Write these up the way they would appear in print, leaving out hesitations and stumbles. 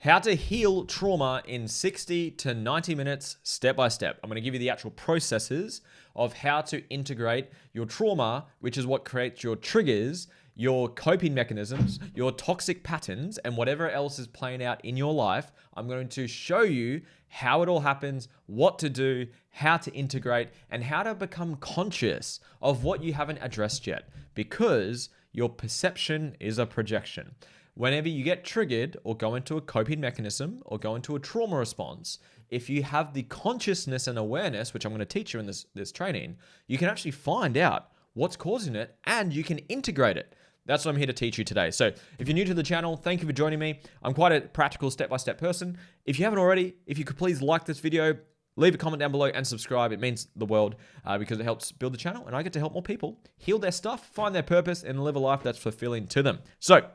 How to heal trauma in 60 to 90 minutes, step by step. I'm going to give you the actual processes of how to integrate your trauma, which is what creates your triggers, your coping mechanisms, your toxic patterns, and whatever else is playing out in your life. I'm going to show you how it all happens, what to do, how to integrate, and how to become conscious of what you haven't addressed yet, because your perception is a projection. Whenever you get triggered or go into a coping mechanism or go into a trauma response, if you have the consciousness and awareness, which I'm going to teach you in this training, you can actually find out what's causing it and you can integrate it. That's what I'm here to teach you today. So if you're new to the channel, thank you for joining me. I'm quite a practical step-by-step person. If you haven't already, if you could please like this video, leave a comment down below and subscribe. It means the world because it helps build the channel and I get to help more people heal their stuff, find their purpose, and live a life that's fulfilling to them. So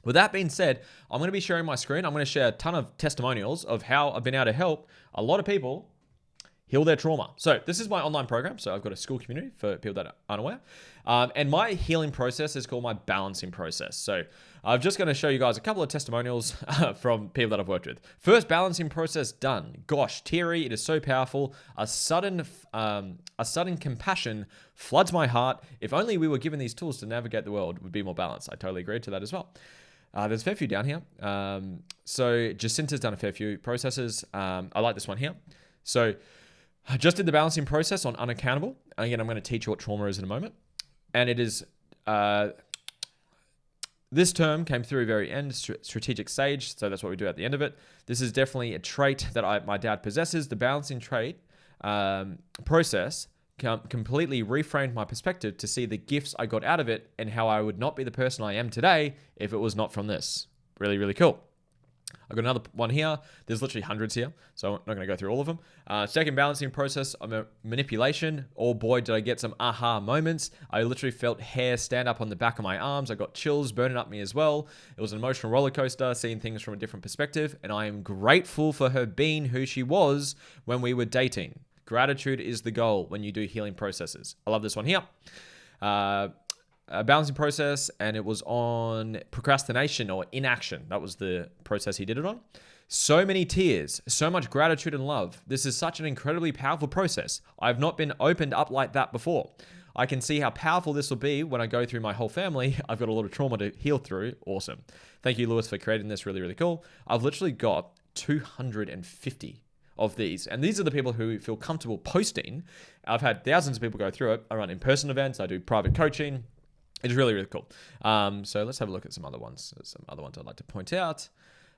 with that being said, I'm going to be sharing my screen. I'm going to share a ton of testimonials of how I've been able to help a lot of people heal their trauma. So this is my online program. So I've got a school community for people that aren't aware. And my healing process is called my balancing process. So I'm just going to show you guys a couple of testimonials from people that I've worked with. First balancing process done. Gosh, teary, it is so powerful. A sudden compassion floods my heart. If only we were given these tools to navigate the world, would be more balanced. I totally agree to that as well. There's a fair few down here. So Jacinta's done a fair few processes. I like this one here. So I just did the balancing process on unaccountable. Again, I'm going to teach you what trauma is in a moment. And it is, this term came through very end, strategic sage. So that's what we do at the end of it. This is definitely a trait that my dad possesses. The balancing trait process completely reframed my perspective to see the gifts I got out of it and how I would not be the person I am today if it was not from this. Really, really cool. I've got another one here. There's literally hundreds here, so I'm not going to go through all of them. Second balancing process, manipulation. Oh boy, did I get some aha moments. I literally felt hair stand up on the back of my arms. I got chills burning up me as well. It was an emotional roller coaster, seeing things from a different perspective, and I am grateful for her being who she was when we were dating. Gratitude is the goal when you do healing processes. I love this one here. A balancing process, and it was on procrastination or inaction. That was the process he did it on. So many tears, so much gratitude and love. This is such an incredibly powerful process. I've not been opened up like that before. I can see how powerful this will be when I go through my whole family. I've got a lot of trauma to heal through. Awesome. Thank you, Lewis, for creating this. Really, really cool. I've literally got 250 of these. And these are the people who feel comfortable posting. I've had thousands of people go through it. I run in-person events. I do private coaching. It's really, really cool. So let's have a look at some other ones. There's some other ones I'd like to point out.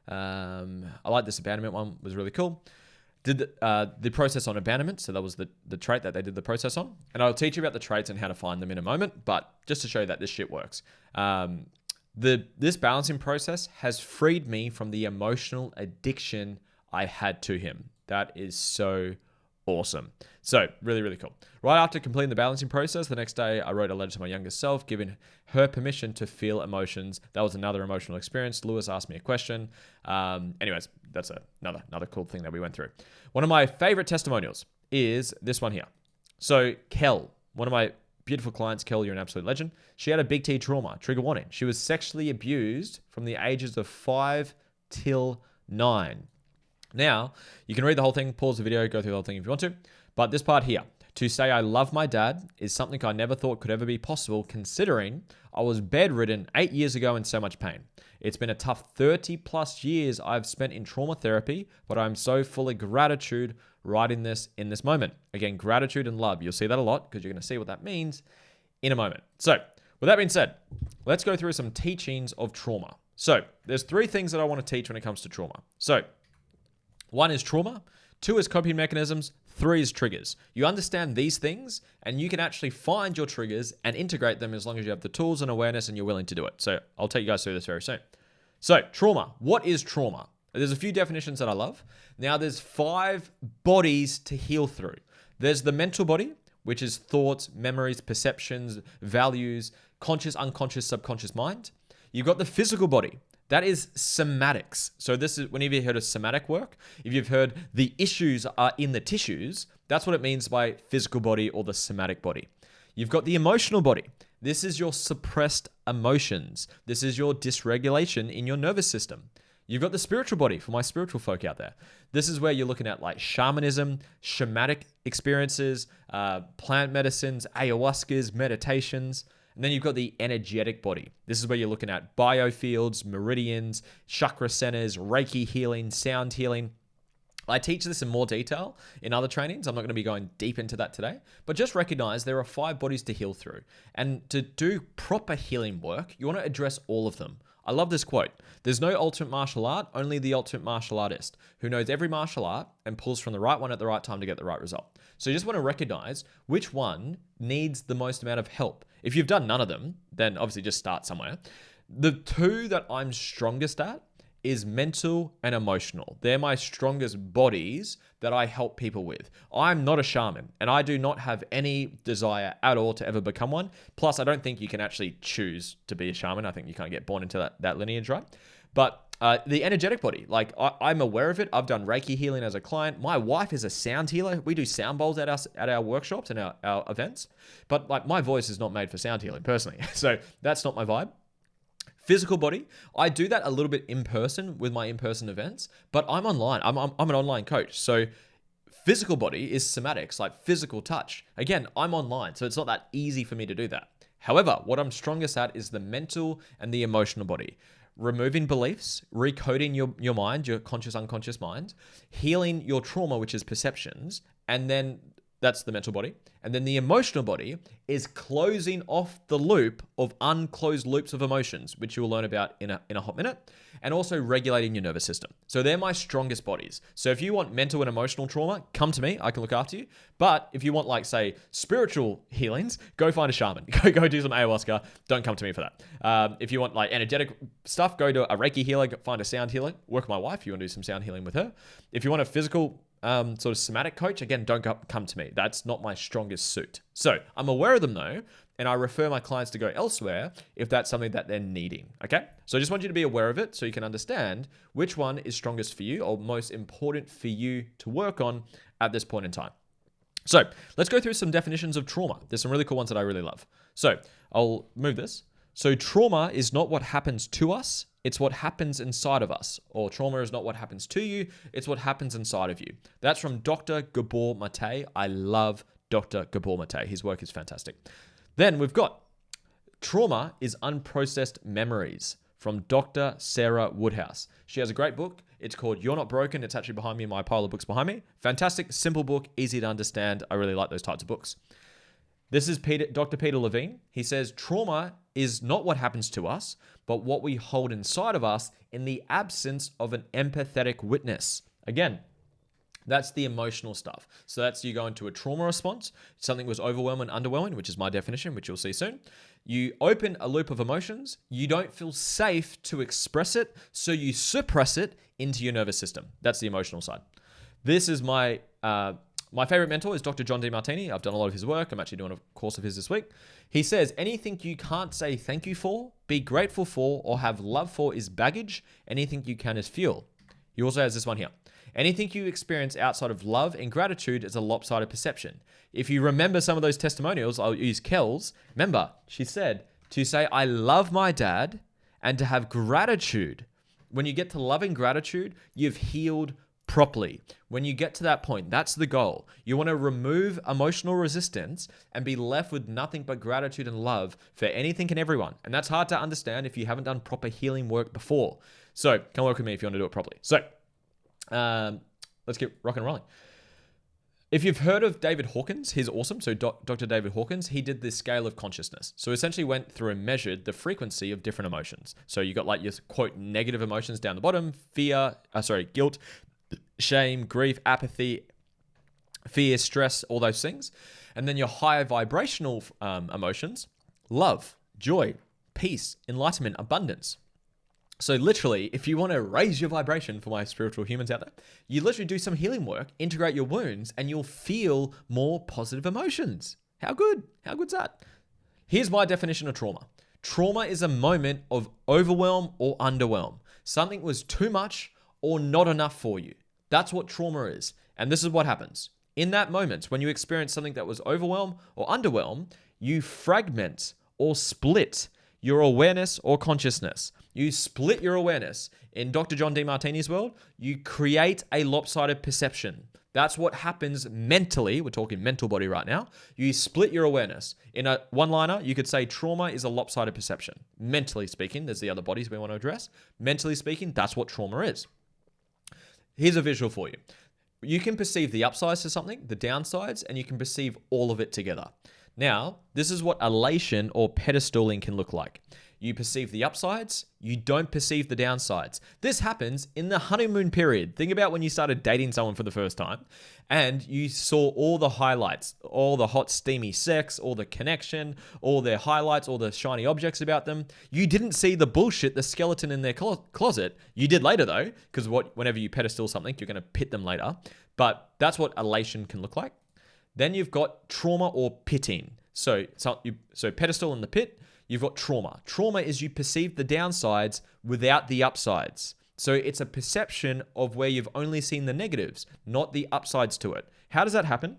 I like this abandonment one. Was really cool. Did the process on abandonment. So that was the trait that they did the process on. And I'll teach you about the traits and how to find them in a moment. But just to show you that this shit works. This balancing process has freed me from the emotional addiction I had to him. That is so awesome. So really, really cool. Right after completing the balancing process, the next day I wrote a letter to my younger self, giving her permission to feel emotions. That was another emotional experience. Lewis asked me a question. Anyways, that's another cool thing that we went through. One of my favorite testimonials is this one here. So Kel, one of my beautiful clients, Kel, you're an absolute legend. She had a big T trauma, trigger warning. She was sexually abused from the ages of 5 till 9. Now, you can read the whole thing, pause the video, go through the whole thing if you want to. But this part here, to say I love my dad is something I never thought could ever be possible, considering I was bedridden 8 years ago in so much pain. It's been a tough 30 plus years I've spent in trauma therapy, but I'm so full of gratitude writing this in this moment. Again, gratitude and love. You'll see that a lot because you're going to see what that means in a moment. So with that being said, let's go through some teachings of trauma. So there's 3 things that I want to teach when it comes to trauma. So 1 is trauma, 2 is coping mechanisms, 3 is triggers. You understand these things and you can actually find your triggers and integrate them as long as you have the tools and awareness and you're willing to do it. So I'll take you guys through this very soon. So trauma, what is trauma? There's a few definitions that I love. Now there's 5 bodies to heal through. There's the mental body, which is thoughts, memories, perceptions, values, conscious, unconscious, subconscious mind. You've got the physical body. That is somatics. So this is, whenever you've heard of somatic work, if you've heard the issues are in the tissues, that's what it means by physical body or the somatic body. You've got the emotional body. This is your suppressed emotions. This is your dysregulation in your nervous system. You've got the spiritual body for my spiritual folk out there. This is where you're looking at like shamanism, shamanic experiences, plant medicines, ayahuascas, meditations. And then you've got the energetic body. This is where you're looking at biofields, meridians, chakra centers, Reiki healing, sound healing. I teach this in more detail in other trainings. I'm not going to be going deep into that today, but just recognize there are 5 bodies to heal through. And to do proper healing work, you want to address all of them. I love this quote. There's no ultimate martial art, only the ultimate martial artist who knows every martial art and pulls from the right one at the right time to get the right result. So you just want to recognize which one needs the most amount of help. If you've done none of them, then obviously just start somewhere. The 2 that I'm strongest at is mental and emotional. They're my strongest bodies that I help people with. I'm not a shaman, and I do not have any desire at all to ever become one. Plus, I don't think you can actually choose to be a shaman. I think you kind of get born into that lineage, right? But the energetic body, like I'm aware of it. I've done Reiki healing as a client. My wife is a sound healer. We do sound bowls at our workshops and our events. But like my voice is not made for sound healing personally. So that's not my vibe. Physical body, I do that a little bit in person with my in-person events, but I'm online. I'm an online coach. So physical body is somatics, like physical touch. Again, I'm online, so it's not that easy for me to do that. However, what I'm strongest at is the mental and the emotional body. Removing beliefs, recoding your mind, your conscious, unconscious mind, healing your trauma, which is perceptions, and then that's the mental body. And then the emotional body is closing off the loop of unclosed loops of emotions, which you will learn about in a hot minute, and also regulating your nervous system. So they're my strongest bodies. So if you want mental and emotional trauma, come to me. I can look after you. But if you want, like, say, spiritual healings, go find a shaman. Go do some ayahuasca. Don't come to me for that. If you want, like, energetic stuff, go to a Reiki healer, find a sound healer. Work with my wife. You want to do some sound healing with her. If you want a physical sort of somatic coach, again, don't come to me. That's not my strongest suit. So I'm aware of them though, and I refer my clients to go elsewhere if that's something that they're needing. Okay. So I just want you to be aware of it so you can understand which one is strongest for you or most important for you to work on at this point in time. So let's go through some definitions of trauma. There's some really cool ones that I really love. So I'll move this. So trauma is not what happens to us, it's what happens inside of us. Or trauma is not what happens to you, it's what happens inside of you. That's from Dr. Gabor Mate. I love Dr. Gabor Mate. His work is fantastic. Then we've got trauma is unprocessed memories from Dr. Sarah Woodhouse. She has a great book. It's called You're Not Broken. It's actually behind me in my pile of books behind me. Fantastic, simple book, easy to understand. I really like those types of books. This is Dr. Peter Levine. He says, trauma is not what happens to us, but what we hold inside of us in the absence of an empathetic witness. Again, that's the emotional stuff. So that's you go into a trauma response. Something was overwhelming, underwhelming, which is my definition, which you'll see soon. You open a loop of emotions. You don't feel safe to express it, so you suppress it into your nervous system. That's the emotional side. This is my favorite mentor is Dr. John Demartini. I've done a lot of his work. I'm actually doing a course of his this week. He says, anything you can't say thank you for, be grateful for, or have love for is baggage. Anything you can is fuel. He also has this one here. Anything you experience outside of love and gratitude is a lopsided perception. If you remember some of those testimonials, I'll use Kel's. Remember, she said to say, I love my dad, and to have gratitude. When you get to loving gratitude, you've healed properly. When you get to that point, that's the goal. You want to remove emotional resistance and be left with nothing but gratitude and love for anything and everyone. And that's hard to understand if you haven't done proper healing work before. So come work with me if you want to do it properly. So let's get rock and rolling. If you've heard of David Hawkins, he's awesome. So Dr. David Hawkins, he did this scale of consciousness. So essentially went through and measured the frequency of different emotions. So you got like your quote negative emotions down the bottom, guilt, shame, grief, apathy, fear, stress, all those things. And then your higher vibrational emotions, love, joy, peace, enlightenment, abundance. So literally, if you want to raise your vibration for my spiritual humans out there, you literally do some healing work, integrate your wounds, and you'll feel more positive emotions. How good? How good's that? Here's my definition of trauma. Trauma is a moment of overwhelm or underwhelm. Something was too much or not enough for you. That's what trauma is. And this is what happens. In that moment, when you experience something that was overwhelm or underwhelm, you fragment or split your awareness or consciousness. You split your awareness In Dr. John Demartini's world, you create a lopsided perception. That's what happens mentally. We're talking mental body right now. You split your awareness. In a one-liner, you could say trauma is a lopsided perception. Mentally speaking, there's the other bodies we want to address. Mentally speaking, that's what trauma is. Here's a visual for you. You can perceive the upsides to something, the downsides, and you can perceive all of it together. Now, this is what elation or pedestaling can look like. You perceive the upsides, you don't perceive the downsides. This happens in the honeymoon period. Think about when you started dating someone for the first time and you saw all the highlights, all the hot, steamy sex, all the connection, all their highlights, all the shiny objects about them. You didn't see the bullshit, the skeleton in their closet. You did later though, because whenever you pedestal something, you're going to pit them later. But that's what elation can look like. Then you've got trauma or pitting. So pedestal in the pit. You've got trauma. Trauma is you perceive the downsides without the upsides. So it's a perception of where you've only seen the negatives, not the upsides to it. How does that happen?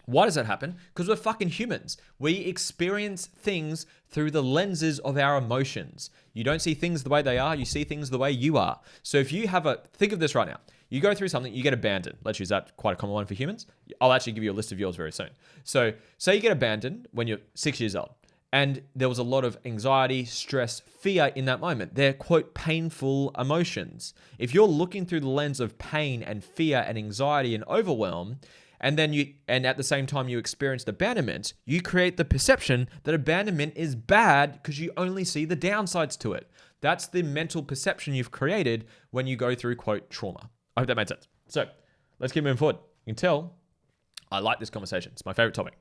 Why does that happen? Because we're fucking humans. We experience things through the lenses of our emotions. You don't see things the way they are, you see things the way you are. So if you think of this right now. You go through something, you get abandoned. Let's use that, quite a common one for humans. I'll actually give you a list of yours very soon. So say you get abandoned when you're 6 years old. And there was a lot of anxiety, stress, fear in that moment. They're, quote, painful emotions. If you're looking through the lens of pain and fear and anxiety and overwhelm, and at the same time you experienced abandonment, you create the perception that abandonment is bad because you only see the downsides to it. That's the mental perception you've created when you go through, quote, trauma. I hope that made sense. So let's keep moving forward. You can tell I like this conversation. It's my favorite topic.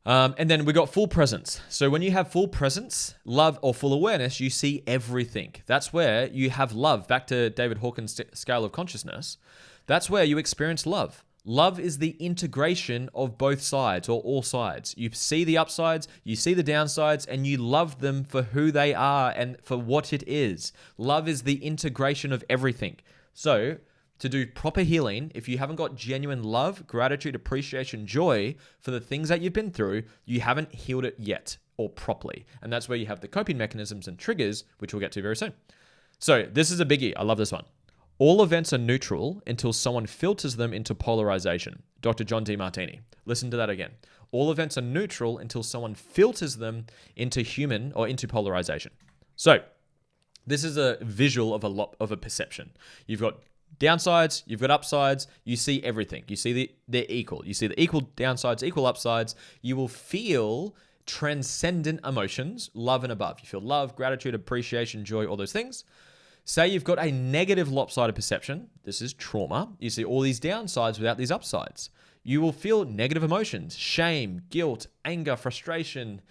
And then we got full presence. So when you have full presence, love, or full awareness, you see everything. That's where you have love. Back to David Hawkins' scale of consciousness. That's where you experience love. Love is the integration of both sides or all sides. You see the upsides, you see the downsides, and you love them for who they are and for what it is. Love is the integration of everything. So to do proper healing, if you haven't got genuine love, gratitude, appreciation, joy for the things that you've been through, you haven't healed it yet or properly. And that's where you have the coping mechanisms and triggers, which we'll get to very soon. So this is a biggie. I love this one. All events are neutral until someone filters them into polarization. Dr. John Demartini. Listen to that again. All events are neutral until someone filters them into into polarization. So this is a visual of a perception. You've got downsides, you've got upsides, you see everything. You see they're equal. You see the equal downsides, equal upsides. You will feel transcendent emotions, love and above. You feel love, gratitude, appreciation, joy, all those things. Say you've got a negative lopsided perception. This is trauma. You see all these downsides without these upsides. You will feel negative emotions, shame, guilt, anger, frustration,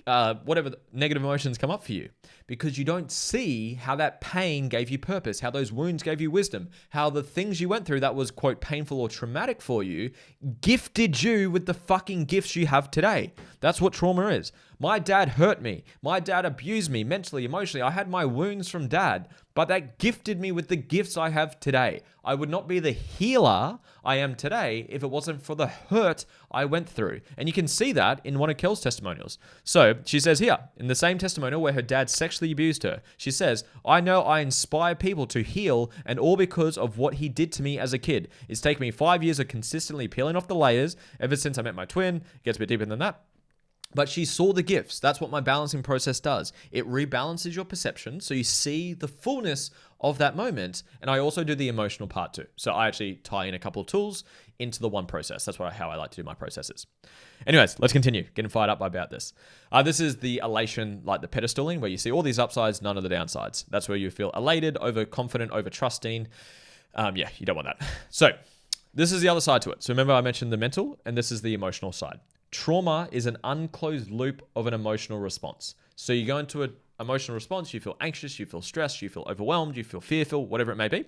whatever negative emotions come up for you, because you don't see how that pain gave you purpose, how those wounds gave you wisdom, how the things you went through that was, quote, painful or traumatic for you, gifted you with the fucking gifts you have today. That's what trauma is. My dad hurt me. My dad abused me mentally, emotionally. I had my wounds from dad, but that gifted me with the gifts I have today. I would not be the healer I am today if it wasn't for the hurt I went through. And you can see that in one of Kel's testimonials. So she says here, in the same testimonial where her dad sexually abused her, she says, I know I inspire people to heal, and all because of what he did to me as a kid. It's taken me 5 years of consistently peeling off the layers ever since I met my twin. It gets a bit deeper than that. But she saw the gifts. That's what my balancing process does. It rebalances your perception so you see the fullness of that moment. And I also do the emotional part too. So I actually tie in a couple of tools into the one process. That's how I like to do my processes. Anyways, let's continue. Getting fired up about this. This is the elation, like the pedestaling, where you see all these upsides, none of the downsides. That's where you feel elated, overconfident, over-trusting. You don't want that. So this is the other side to it. So remember I mentioned the mental, and this is the emotional side. Trauma is an unclosed loop of an emotional response. So you go into an emotional response, you feel anxious, you feel stressed, you feel overwhelmed, you feel fearful, whatever it may be.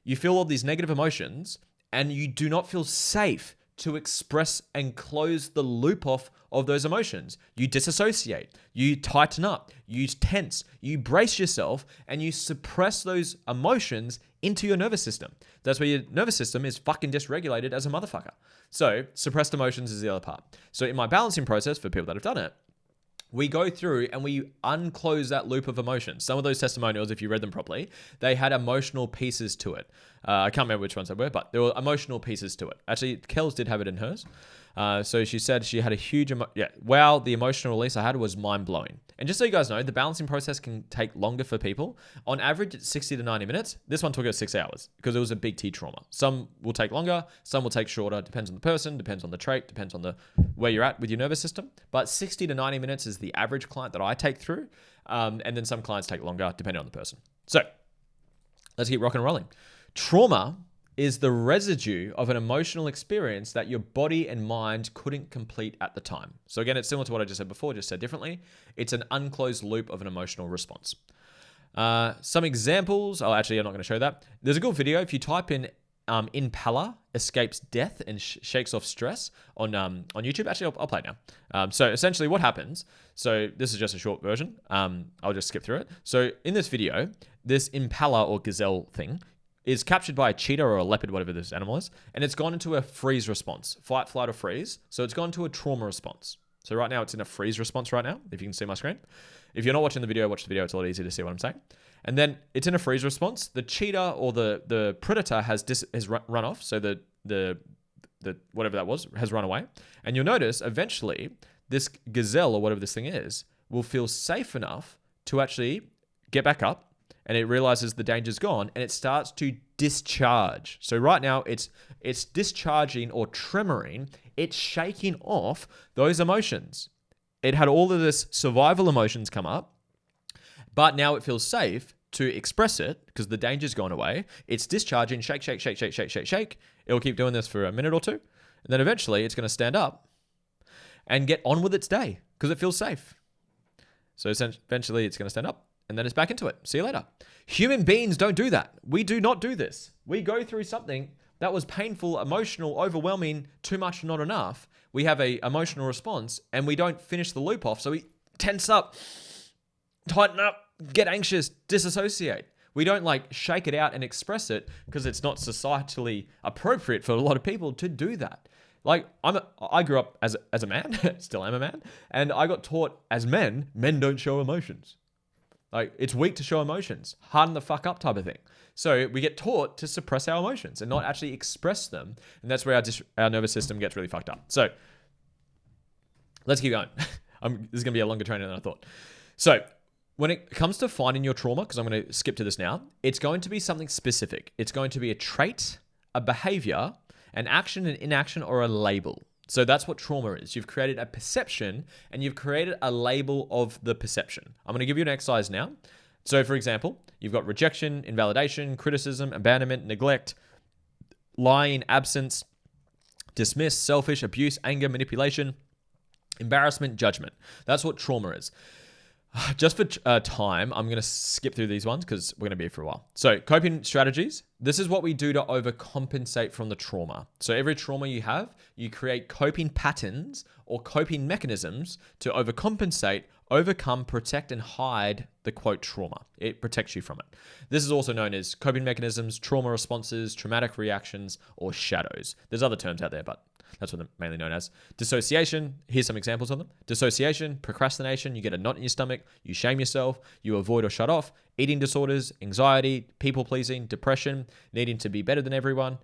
You feel all these negative emotions and you do not feel safe to express and close the loop off of those emotions. You disassociate, you tighten up, you tense, you brace yourself, and you suppress those emotions into your nervous system. That's where your nervous system is fucking dysregulated as a motherfucker. So suppressed emotions is the other part. So in my balancing process, for people that have done it, we go through and we unclose that loop of emotion. Some of those testimonials, if you read them properly, they had emotional pieces to it. I can't remember which ones they were, but there were emotional pieces to it. Actually, Kels did have it in hers. So she said she had a huge, wow, the emotional release I had was mind-blowing. And just so you guys know, the balancing process can take longer for people. On average, it's 60 to 90 minutes. This one took us 6 hours because it was a big T trauma. Some will take longer, some will take shorter. Depends on the person, depends on the trait, depends on where you're at with your nervous system. But 60 to 90 minutes is the average client that I take through. And then some clients take longer depending on the person. So let's keep rocking and rolling. Trauma is the residue of an emotional experience that your body and mind couldn't complete at the time. So again, it's similar to what I just said before, just said differently. It's an unclosed loop of an emotional response. Some examples. Oh, actually, I'm not going to show that. There's a good video. If you type in Impala escapes death and shakes off stress on YouTube. Actually, I'll play it now. So essentially what happens, so this is just a short version. I'll just skip through it. So in this video, this impala or gazelle thing is captured by a cheetah or a leopard, whatever this animal is, and it's gone into a freeze response, fight, flight, or freeze. So it's gone to a trauma response. So right now it's in a freeze response right now, if you can see my screen. If you're not watching the video, watch the video. It's a lot easier to see what I'm saying. And then it's in a freeze response. The cheetah or the predator has run off. So the whatever that was has run away. And you'll notice eventually this gazelle or whatever this thing is will feel safe enough to actually get back up, and it realizes the danger's gone, and it starts to discharge. So right now it's discharging or tremoring. It's shaking off those emotions. It had all of this survival emotions come up, but now it feels safe to express it because the danger's gone away. It's discharging, shake, shake, shake, shake, shake, shake, shake. It'll keep doing this for a minute or two, and then eventually it's going to stand up and get on with its day because it feels safe. So eventually it's going to stand up, and then it's back into it. See you later. Human beings don't do that. We do not do this. We go through something that was painful, emotional, overwhelming, too much, not enough. We have a emotional response, and we don't finish the loop off. So we tense up, tighten up, get anxious, disassociate. We don't like shake it out and express it because it's not societally appropriate for a lot of people to do that. Like I grew up as a man, still am a man, and I got taught as men don't show emotions. Like, it's weak to show emotions, harden the fuck up type of thing. So we get taught to suppress our emotions and not actually express them. And that's where our nervous system gets really fucked up. So let's keep going. This is going to be a longer training than I thought. So when it comes to finding your trauma, because I'm going to skip to this now, it's going to be something specific. It's going to be a trait, a behavior, an action, an inaction, or a label. So that's what trauma is. You've created a perception and you've created a label of the perception. I'm going to give you an exercise now. So for example, you've got rejection, invalidation, criticism, abandonment, neglect, lying, absence, dismiss, selfish, abuse, anger, manipulation, embarrassment, judgment. That's what trauma is. Just for time, I'm going to skip through these ones because we're going to be here for a while. So coping strategies. This is what we do to overcompensate from the trauma. So every trauma you have, you create coping patterns or coping mechanisms to overcompensate, overcome, protect, and hide the quote trauma. It protects you from it. This is also known as coping mechanisms, trauma responses, traumatic reactions, or shadows. There's other terms out there, but that's what they're mainly known as. Dissociation, here's some examples of them. Dissociation, procrastination, you get a knot in your stomach, you shame yourself, you avoid or shut off. Eating disorders, anxiety, people-pleasing, depression, needing to be better than everyone,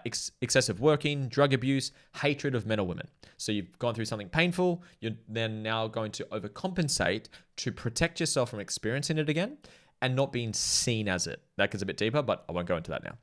excessive working, drug abuse, hatred of men or women. So you've gone through something painful, you're then now going to overcompensate to protect yourself from experiencing it again and not being seen as it. That gets a bit deeper, but I won't go into that now.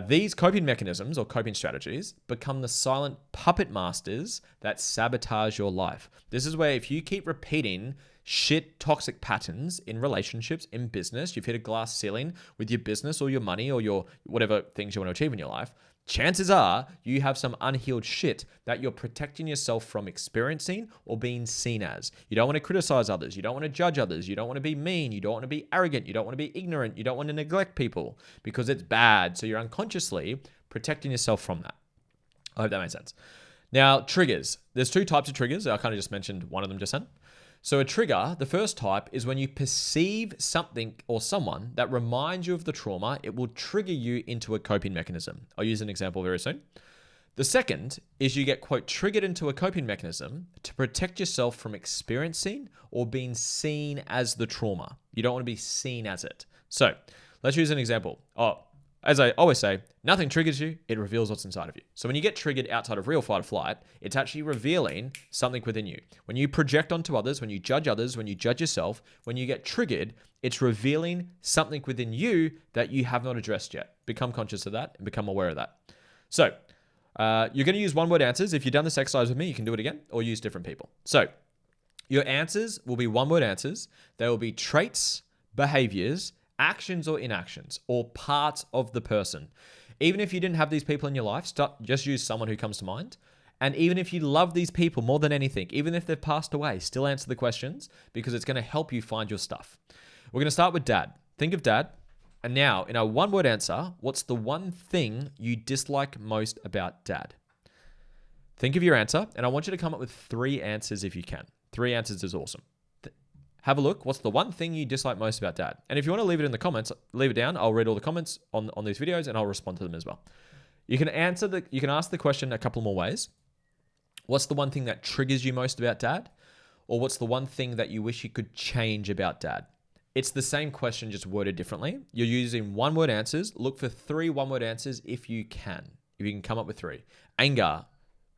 These coping mechanisms or coping strategies become the silent puppet masters that sabotage your life. This is where if you keep repeating shit, toxic patterns in relationships, in business, you've hit a glass ceiling with your business or your money or your whatever things you want to achieve in your life, chances are you have some unhealed shit that you're protecting yourself from experiencing or being seen as. You don't want to criticize others. You don't want to judge others. You don't want to be mean. You don't want to be arrogant. You don't want to be ignorant. You don't want to neglect people because it's bad. So you're unconsciously protecting yourself from that. I hope that makes sense. Now, triggers. There's two types of triggers. I kind of just mentioned one of them just then. So a trigger, the first type, is when you perceive something or someone that reminds you of the trauma, it will trigger you into a coping mechanism. I'll use an example very soon. The second is you get, quote, triggered into a coping mechanism to protect yourself from experiencing or being seen as the trauma. You don't want to be seen as it. So let's use an example. As I always say, nothing triggers you, it reveals what's inside of you. So when you get triggered outside of real fight or flight, it's actually revealing something within you. When you project onto others, when you judge yourself, when you get triggered, it's revealing something within you that you have not addressed yet. Become conscious of that and become aware of that. So you're going to use one-word answers. If you've done this exercise with me, you can do it again or use different people. So your answers will be one-word answers. They will be traits, behaviors, actions or inactions, or parts of the person. Even if you didn't have these people in your life, just use someone who comes to mind. And even if you love these people more than anything, even if they've passed away, still answer the questions because it's going to help you find your stuff. We're going to start with dad. Think of dad. And now, in our one-word answer, what's the one thing you dislike most about dad? Think of your answer, and I want you to come up with 3 answers if you can. 3 answers is awesome. Have a look. What's the one thing you dislike most about dad? And if you want to leave it in the comments, leave it down. I'll read all the comments on these videos and I'll respond to them as well. You can ask the question a couple more ways. What's the one thing that triggers you most about dad? Or what's the one thing that you wish you could change about dad? It's the same question, just worded differently. You're using one-word answers. Look for 3 one-word answers if you can. If you can come up with 3. Anger,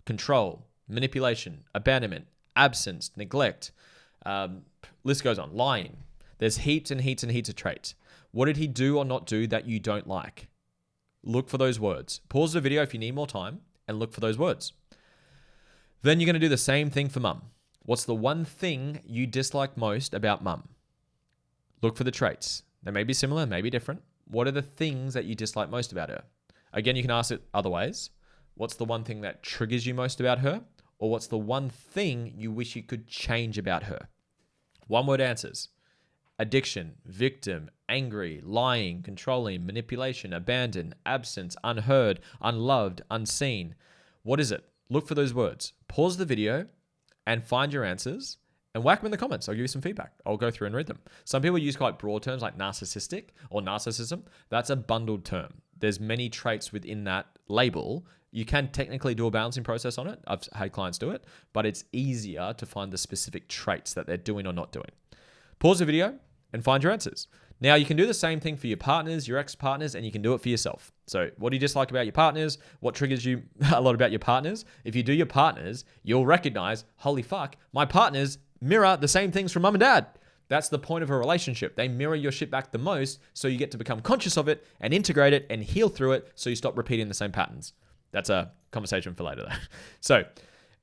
control, manipulation, abandonment, absence, neglect. List goes on. Lying. There's heaps and heaps and heaps of traits. What did he do or not do that you don't like? Look for those words. Pause the video if you need more time and look for those words. Then you're going to do the same thing for mum. What's the one thing you dislike most about mum? Look for the traits. They may be similar, may be different. What are the things that you dislike most about her? Again, you can ask it other ways. What's the one thing that triggers you most about her? Or what's the one thing you wish you could change about her? One-word answers. Addiction, victim, angry, lying, controlling, manipulation, abandoned, absence, unheard, unloved, unseen. What is it? Look for those words. Pause the video and find your answers and whack them in the comments. I'll give you some feedback. I'll go through and read them. Some people use quite broad terms like narcissistic or narcissism. That's a bundled term. There's many traits within that label. You can technically do a balancing process on it. I've had clients do it, but it's easier to find the specific traits that they're doing or not doing. Pause the video and find your answers. Now, you can do the same thing for your partners, your ex-partners, and you can do it for yourself. So what do you dislike about your partners? What triggers you a lot about your partners? If you do your partners, you'll recognize, holy fuck, my partners mirror the same things from mum and dad. That's the point of a relationship. They mirror your shit back the most, so you get to become conscious of it and integrate it and heal through it so you stop repeating the same patterns. That's a conversation for later though. So,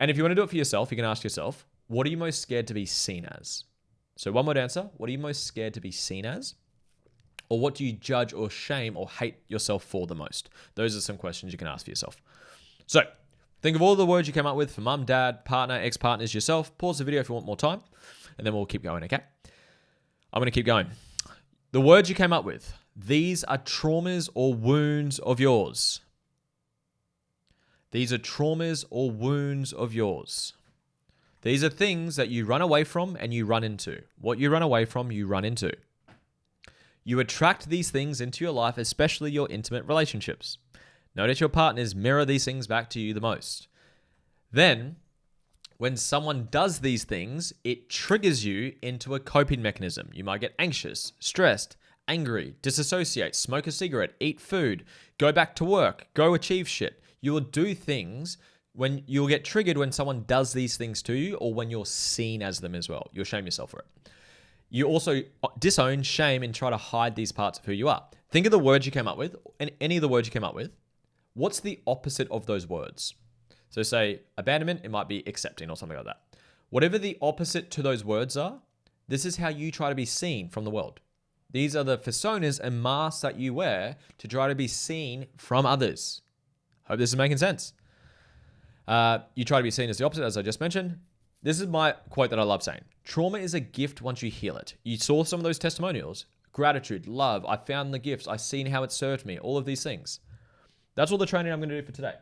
and if you want to do it for yourself, you can ask yourself, what are you most scared to be seen as? So one word answer, what are you most scared to be seen as? Or what do you judge or shame or hate yourself for the most? Those are some questions you can ask for yourself. So think of all the words you came up with for mum, dad, partner, ex-partners, yourself. Pause the video if you want more time, and then we'll keep going, okay? I'm going to keep going. The words you came up with, these are traumas or wounds of yours. These are traumas or wounds of yours. These are things that you run away from and you run into. What you run away from, you run into. You attract these things into your life, especially your intimate relationships. Notice your partners mirror these things back to you the most. Then, when someone does these things, it triggers you into a coping mechanism. You might get anxious, stressed, angry, disassociate, smoke a cigarette, eat food, go back to work, go achieve shit. You will do things when you'll get triggered when someone does these things to you or when you're seen as them as well. You'll shame yourself for it. You also disown, shame, and try to hide these parts of who you are. Think of the words you came up with, and any of the words you came up with. What's the opposite of those words? So say abandonment, it might be accepting or something like that. Whatever the opposite to those words are, this is how you try to be seen from the world. These are the personas and masks that you wear to try to be seen from others. Hope this is making sense. You try to be seen as the opposite, as I just mentioned. This is my quote that I love saying. Trauma is a gift once you heal it. You saw some of those testimonials. Gratitude, love, I found the gifts, I've seen how it served me, all of these things. That's all the training I'm going to do for today.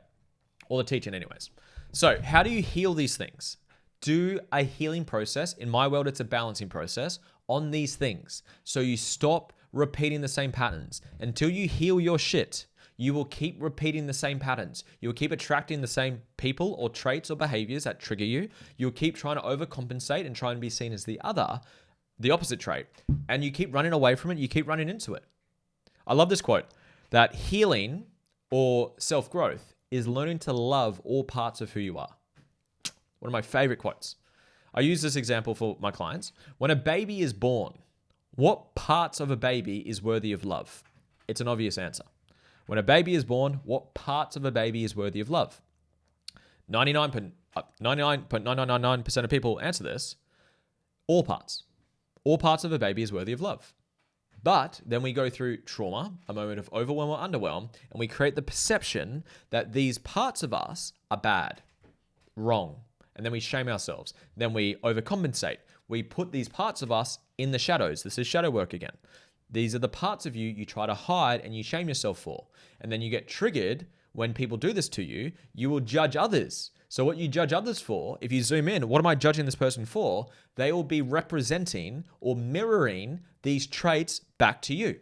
All the teaching anyways. So how do you heal these things? Do a healing process. In my world, it's a balancing process on these things. So you stop repeating the same patterns until you heal your shit. You will keep repeating the same patterns. You'll keep attracting the same people or traits or behaviors that trigger you. You'll keep trying to overcompensate and try and be seen as the opposite trait. And you keep running away from it. You keep running into it. I love this quote, that healing or self-growth is learning to love all parts of who you are. One of my favorite quotes. I use this example for my clients. When a baby is born, what parts of a baby is worthy of love? It's an obvious answer. When a baby is born, what parts of a baby is worthy of love? 99.9999% of people answer this. All parts. All parts of a baby is worthy of love. But then we go through trauma, a moment of overwhelm or underwhelm, and we create the perception that these parts of us are bad, wrong, and then we shame ourselves. Then we overcompensate. We put these parts of us in the shadows. This is shadow work again. These are the parts of you try to hide and you shame yourself for. And then you get triggered when people do this to you. You will judge others. So what you judge others for, if you zoom in, what am I judging this person for? They will be representing or mirroring these traits back to you.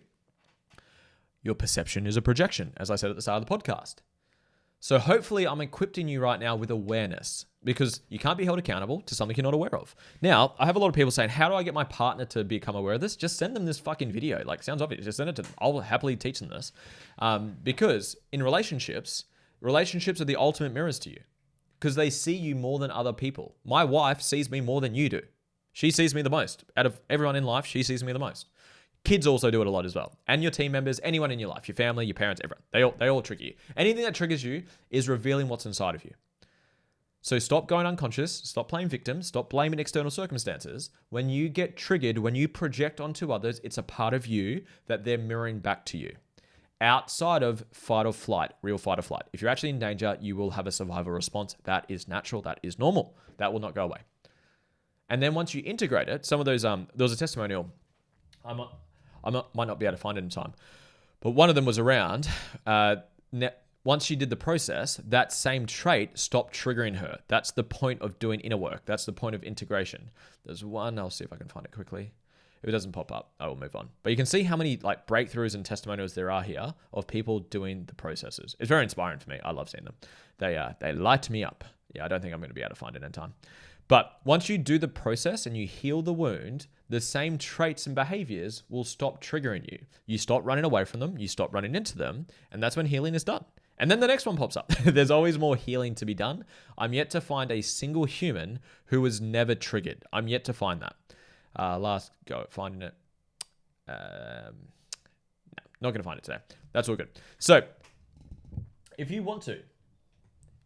Your perception is a projection, as I said at the start of the podcast. So hopefully I'm equipping you right now with awareness, because you can't be held accountable to something you're not aware of. Now, I have a lot of people saying, how do I get my partner to become aware of this? Just send them this fucking video. Like, sounds obvious. Just send it to them. I'll happily teach them this. Because in relationships are the ultimate mirrors to you, because they see you more than other people. My wife sees me more than you do. She sees me the most. Out of everyone in life, she sees me the most. Kids also do it a lot as well. And your team members, anyone in your life, your family, your parents, everyone. They all trigger you. Anything that triggers you is revealing what's inside of you. So stop going unconscious. Stop playing victim. Stop blaming external circumstances. When you get triggered, when you project onto others, it's a part of you that they're mirroring back to you. Outside of fight or flight, real fight or flight. If you're actually in danger, you will have a survival response. That is natural. That is normal. That will not go away. And then once you integrate it, some of those, there was a testimonial. I might not be able to find it in time, but one of them was around, once she did the process, that same trait stopped triggering her. That's the point of doing inner work. That's the point of integration. There's one, I'll see if I can find it quickly. If it doesn't pop up, I will move on. But you can see how many like breakthroughs and testimonials there are here of people doing the processes. It's very inspiring for me. I love seeing them. They light me up. Yeah, I don't think I'm going to be able to find it in time. But once you do the process and you heal the wound, the same traits and behaviors will stop triggering you. You stop running away from them, you stop running into them, and that's when healing is done. And then the next one pops up. There's always more healing to be done. I'm yet to find a single human who was never triggered. I'm yet to find that. Last go at finding it. No, not going to find it today. That's all good. So if you want to,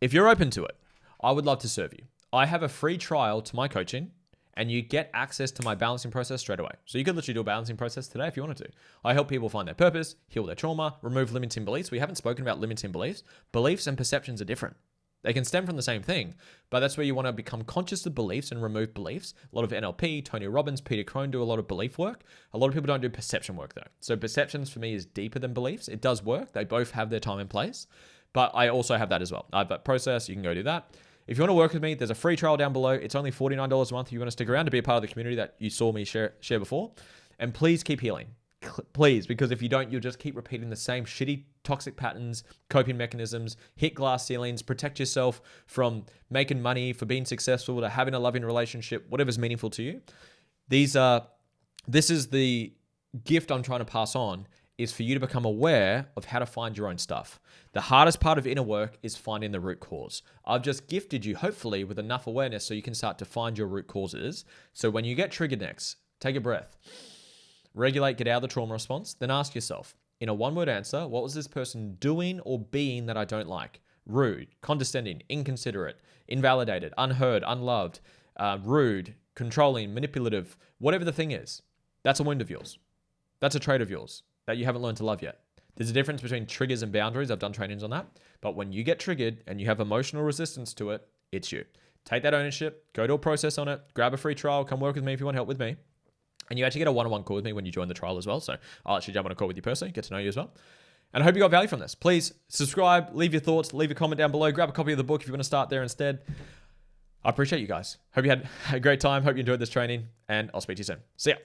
if you're open to it, I would love to serve you. I have a free trial to my coaching, and you get access to my balancing process straight away. So you could literally do a balancing process today if you wanted to. I help people find their purpose, heal their trauma, remove limiting beliefs. We haven't spoken about limiting beliefs. Beliefs and perceptions are different. They can stem from the same thing, but that's where you want to become conscious of beliefs and remove beliefs. A lot of NLP, Tony Robbins, Peter Crone do a lot of belief work. A lot of people don't do perception work though. So perceptions for me is deeper than beliefs. It does work. They both have their time and place, but I also have that as well. I have that process. You can go do that. If you want to work with me, there's a free trial down below. It's only $49 a month if you want to stick around to be a part of the community that you saw me share before. And please keep healing. Please, because if you don't, you'll just keep repeating the same shitty, toxic patterns, coping mechanisms, hit glass ceilings, protect yourself from making money, for being successful, to having a loving relationship, whatever's meaningful to you. This is the gift I'm trying to pass on, is for you to become aware of how to find your own stuff. The hardest part of inner work is finding the root cause. I've just gifted you, hopefully, with enough awareness so you can start to find your root causes. So when you get triggered next, take a breath, regulate, get out of the trauma response, then ask yourself, in a one-word answer, what was this person doing or being that I don't like? Rude, condescending, inconsiderate, invalidated, unheard, unloved, rude, controlling, manipulative, whatever the thing is. That's a wound of yours. That's a trait of yours that you haven't learned to love yet. There's a difference between triggers and boundaries. I've done trainings on that. But when you get triggered and you have emotional resistance to it, it's you. Take that ownership, go to a process on it, grab a free trial, come work with me if you want help with me. And you actually get a one-on-one call with me when you join the trial as well. So I'll actually jump on a call with you personally, get to know you as well. And I hope you got value from this. Please subscribe, leave your thoughts, leave a comment down below, grab a copy of the book if you want to start there instead. I appreciate you guys. Hope you had a great time. Hope you enjoyed this training, and I'll speak to you soon. See ya.